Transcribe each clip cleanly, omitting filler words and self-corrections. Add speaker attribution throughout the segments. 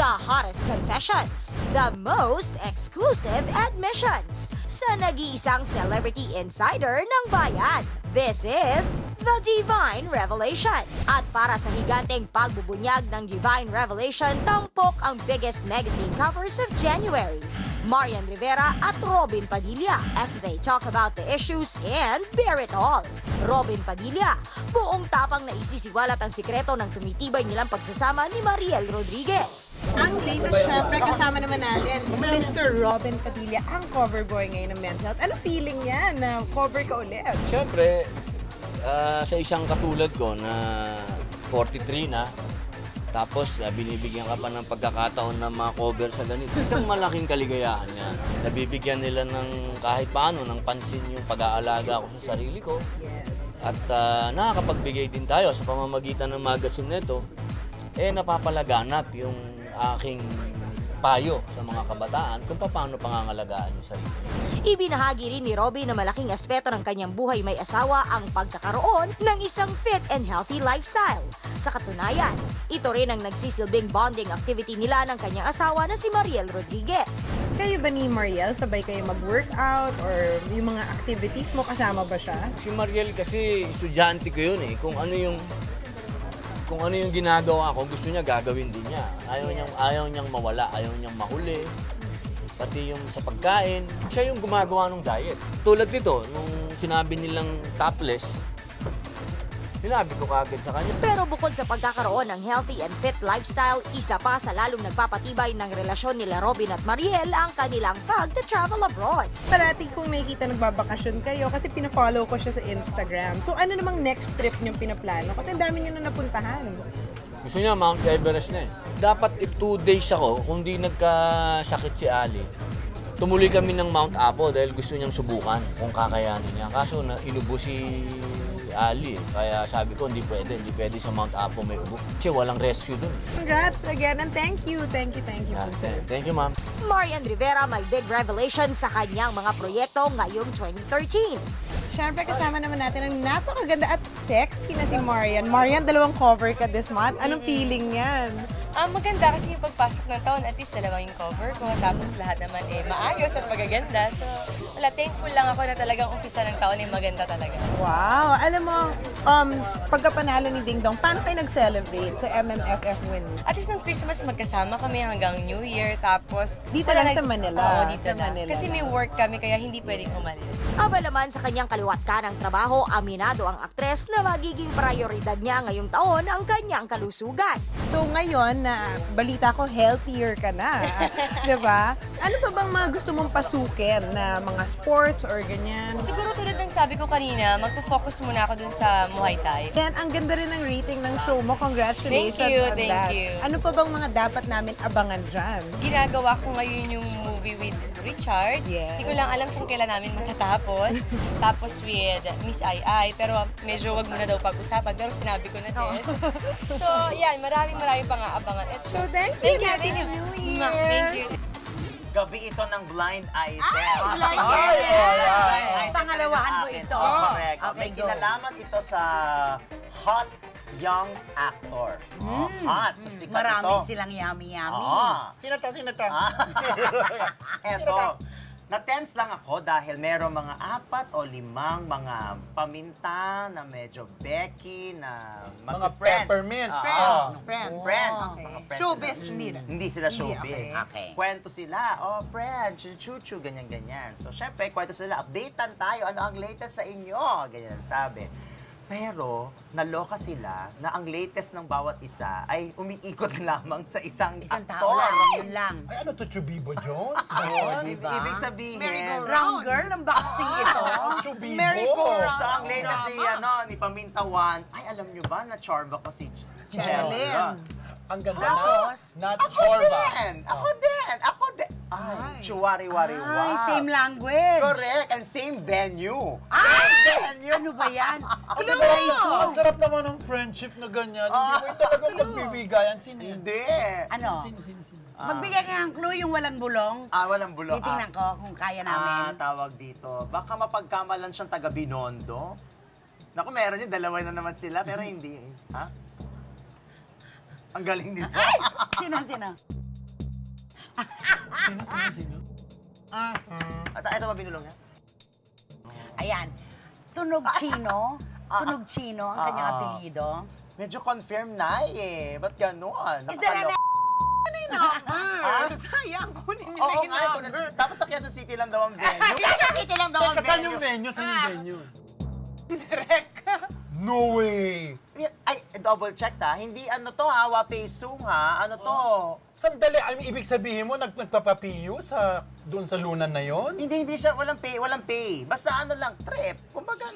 Speaker 1: The hottest confessions, the most exclusive admissions sa nag-iisang celebrity insider ng bayan. This is The Divine Revelation. At para sa higanteng pagbubunyag ng Divine Revelation, tampok ang biggest magazine covers of January. Marian Rivera at Robin Padilla as they talk about the issues and bear it all. Robin Padilla, buong tapang na isisiwalat ang sikreto ng tumitibay nilang pagsasama ni Mariel Rodriguez.
Speaker 2: Ang latest, syempre, kasama naman natin si Mr. Robin Padilla, ang cover boy ngayon ng Men's Health. Ano feeling niya na cover ka ulit?
Speaker 3: Siyempre, sa isang katulad ko na 43 na, tapos binibigyan ka pa ng pagkakataon ng mga cover sa ganito. Isang malaking kaligayahan niya. Nabibigyan nila ng kahit paano ng pansin yung pag-aalaga ko sa sarili ko. At nakakapagbigay din tayo sa pamamagitan ng magazine nito. Napapalaganap yung aking payo sa mga kabataan kung paano pangangalagaan yung sarili.
Speaker 1: Ibinahagi rin ni Robin na malaking aspeto ng kanyang buhay may asawa ang pagkakaroon ng isang fit and healthy lifestyle. Sa katunayan, ito rin ang nagsisilbing bonding activity nila ng kanyang asawa na si Mariel Rodriguez.
Speaker 2: Kayo ba ni Mariel, sabay kayo mag-workout or yung mga activities mo, kasama ba siya?
Speaker 3: Si Mariel kasi estudyante ko yun eh. Kung ano yung ginagawa ko, gusto niya gagawin din niya. Ayaw niyang mawala, ayaw niyang mahuli. Pati yung sa pagkain, siya yung gumagawa ng diet. Tulad nito, nung sinabi nilang topless, sinabi ko kagad sa kanya.
Speaker 1: Pero bukod sa pagkakaroon ng healthy and fit lifestyle, isa pa sa lalong nagpapatibay ng relasyon nila Robin at Mariel ang kanilang pag-travel abroad.
Speaker 2: Parati kong nakikita nagbabakasyon kayo kasi pinafollow ko siya sa Instagram. So ano namang next trip niyong pinaplano? Kasi ang dami niyo na napuntahan.
Speaker 3: Gusto niya Mount Everest na eh. Dapat 2 days ako, kung di nagkasakit si Ali. Tumuloy kami ng Mount Apo dahil gusto niyang subukan kung kakayanin niya. Kaso inubo si Ali. Kaya sabi ko, hindi pwede sa Mount Apo may ubo. Kasi walang rescue dun.
Speaker 2: Congrats again and thank you.
Speaker 3: Thank you, ma'am.
Speaker 1: Marian Rivera may big revelation sa kanyang mga proyekto ngayong 2013.
Speaker 2: Siyempre, kasama naman natin ang napakaganda at sexy na si Marian. Marian, 2 cover ka this month. Anong feeling yan?
Speaker 4: Maganda kasi yung pagpasok ng taon, at least 2 yung cover ko. Tapos lahat naman maayos at magaganda. So, thankful lang ako na talagang umpisa ng taon maganda talaga.
Speaker 2: Wow! Alam mo, pagkapanalo ni Ding Dong, paano kayo nag-celebrate sa MMFF win?
Speaker 4: At least ng Christmas magkasama kami hanggang New Year. Tapos,
Speaker 2: dito lang sa Manila.
Speaker 4: Oo, dito
Speaker 2: sa
Speaker 4: na.
Speaker 2: Manila.
Speaker 4: Kasi may work kami kaya hindi pwedeng umalis.
Speaker 1: Aba naman sa kanyang kaliwat ka ng trabaho, aminado ang aktres na magiging prioridad niya ngayong taon ang kanyang kalusugan.
Speaker 2: So ngayon, na balita ko, healthier ka na. Diba? Ano pa bang mga gusto mong pasukin na mga sports or ganyan?
Speaker 4: Siguro tulad ng sabi ko kanina, magpo-focus muna ako dun sa Muay Thai.
Speaker 2: And ang ganda rin ng rating ng show mo. Congratulations on
Speaker 4: Thank
Speaker 2: that.
Speaker 4: you.
Speaker 2: Ano pa bang mga dapat namin abangan dyan?
Speaker 4: Ginagawa ko ngayon yung movie with Richard.
Speaker 2: Yes.
Speaker 4: Hindi ko lang alam kung kailan namin matatapos. Tapos with Miss Ai. Pero medyo wag muna daw pag-usapan. Pero sinabi ko na din. So, yan. Maraming pa nga abangan.
Speaker 2: So, thank you.
Speaker 4: Thank you.
Speaker 2: New Year.
Speaker 4: Thank you.
Speaker 5: Gabi ito ng blind item.
Speaker 2: blind item. Pangalawahan mo ito.
Speaker 5: Correct.
Speaker 2: Okay,
Speaker 5: May
Speaker 2: go.
Speaker 5: kinalaman ito sa hot young actor. Hot. So, sikat
Speaker 6: Marami
Speaker 5: ito.
Speaker 6: silang yummy-yummy.
Speaker 5: Sino to? Eto. Na-tense lang ako dahil merong mga 4 o 5 mga paminta na medyo Becky na
Speaker 7: Mga
Speaker 5: friends.
Speaker 7: peppermint.
Speaker 5: Friends.
Speaker 6: Okay.
Speaker 5: Mga friends
Speaker 2: Showbiz,
Speaker 5: sila.
Speaker 2: hindi na.
Speaker 5: Hindi sila showbiz.
Speaker 6: Okay.
Speaker 5: Kwento sila, friends, chuchu, ganyan-ganyan. So, syempre, kwento sila, updatean tayo, ano ang latest sa inyo? Ganyan sabi. Pero, naloka sila na ang latest ng bawat isa ay umiikot lamang sa isang
Speaker 6: Isang
Speaker 5: aktor.
Speaker 6: tao lang, yun lang.
Speaker 7: Ay, ano to, Chubibo Jones?
Speaker 6: Diba?
Speaker 5: Ibig sabihin,
Speaker 6: Round girl, ang boxing ito.
Speaker 7: Chubibo!
Speaker 5: so ang latest ni Pamintawan, ay alam nyo ba na charba ko si
Speaker 2: Channeline.
Speaker 5: Cheryl?
Speaker 7: Ang ganda
Speaker 6: Tapos,
Speaker 7: na. Not
Speaker 5: Ako
Speaker 7: Chorba.
Speaker 5: din! Ako din! Ay, chuwari-wari-wa.
Speaker 6: ay, same language.
Speaker 5: Correct, and same venue.
Speaker 6: Ano ba yan?
Speaker 7: Ang sarap naman ng friendship na ganyan. Hindi mo yung talagang magbibigayan. Sino yun?
Speaker 5: Hindi.
Speaker 6: Ano?
Speaker 7: Sino?
Speaker 6: Magbigay ka ng clue yung walang bulong.
Speaker 5: Walang bulo.
Speaker 6: Titingnan ko kung kaya namin.
Speaker 5: Tawag dito. Baka mapagkamalan siyang taga Binondo. Naku, meron yun. 2 na naman sila, pero hindi. Ha? Ang galing nito.
Speaker 6: Sino?
Speaker 7: Sino?
Speaker 5: At ito ba binulong niya?
Speaker 6: Ayan. Tunog Chino. Tunog Chino ang kanyang
Speaker 5: Ah.
Speaker 6: apelyido.
Speaker 5: Medyo confirm na eh. Ba't gano'n?
Speaker 6: Is there an
Speaker 2: Sayang, kunin nila
Speaker 5: Oo
Speaker 2: yung
Speaker 5: nga,
Speaker 2: number.
Speaker 5: tapos sa Quezon City lang daw ang venue. Quezon City lang daw ang
Speaker 7: Teka, saan
Speaker 5: venue.
Speaker 7: yung venue? Saan yung venue?
Speaker 2: Direct.
Speaker 7: No way!
Speaker 5: Ay, double check ha. Hindi ano to ha, Wapesung ha. Ano to?
Speaker 7: Sandali, ibig sabihin mo, nagpapapiyo doon sa lunan na yon?
Speaker 5: Hindi siya, walang pay. Basta ano lang, trip. Kumbaga,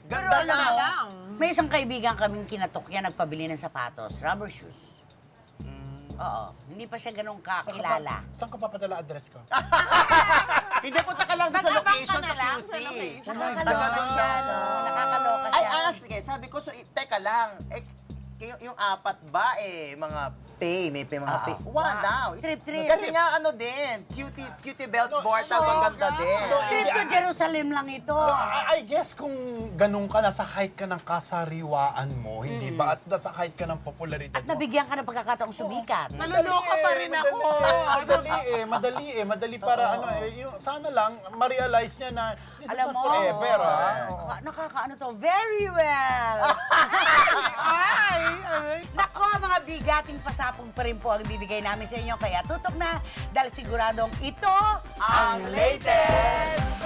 Speaker 6: Pero
Speaker 5: ganda
Speaker 6: alam
Speaker 5: lang.
Speaker 6: mo, may isang kaibigan kaming kinatok yan, nagpabili ng sapatos, rubber shoes. Oo, hindi pa siya ganun kakilala.
Speaker 7: Saan ka papadala address ko?
Speaker 5: Hindi, punta ka lang doon sa
Speaker 2: Mag-abang
Speaker 5: location
Speaker 2: ka na
Speaker 5: sa
Speaker 2: lang
Speaker 5: QC.
Speaker 2: sa location.
Speaker 6: Nakakaloka siya, no? Nakakaloka
Speaker 5: Ay,
Speaker 6: siya.
Speaker 5: sige. Sabi ko, so, teka lang. Yung apat ba mga pay, may mga pay. One daw.
Speaker 6: Trip.
Speaker 5: Kasi nga ano din, cutie belts board, ang ganda din.
Speaker 6: Trip to Jerusalem lang ito.
Speaker 7: I guess kung ganun ka, nasa height ka ng kasariwaan mo, hindi ba? At nasa height ka ng popularidad
Speaker 6: At
Speaker 7: mo.
Speaker 6: nabigyan ka ng pagkakataong sumikat.
Speaker 2: Naluloka pa rin ako.
Speaker 7: Madali para sana lang ma-realize niya na this is
Speaker 6: Alam
Speaker 7: not
Speaker 6: mo,
Speaker 7: forever, ha?
Speaker 6: nakakaano to, very well. Nako, mga bigating pasapog pa rin po ang bibigay namin sa inyo. Kaya tutok na dahil siguradong ito
Speaker 5: ang latest!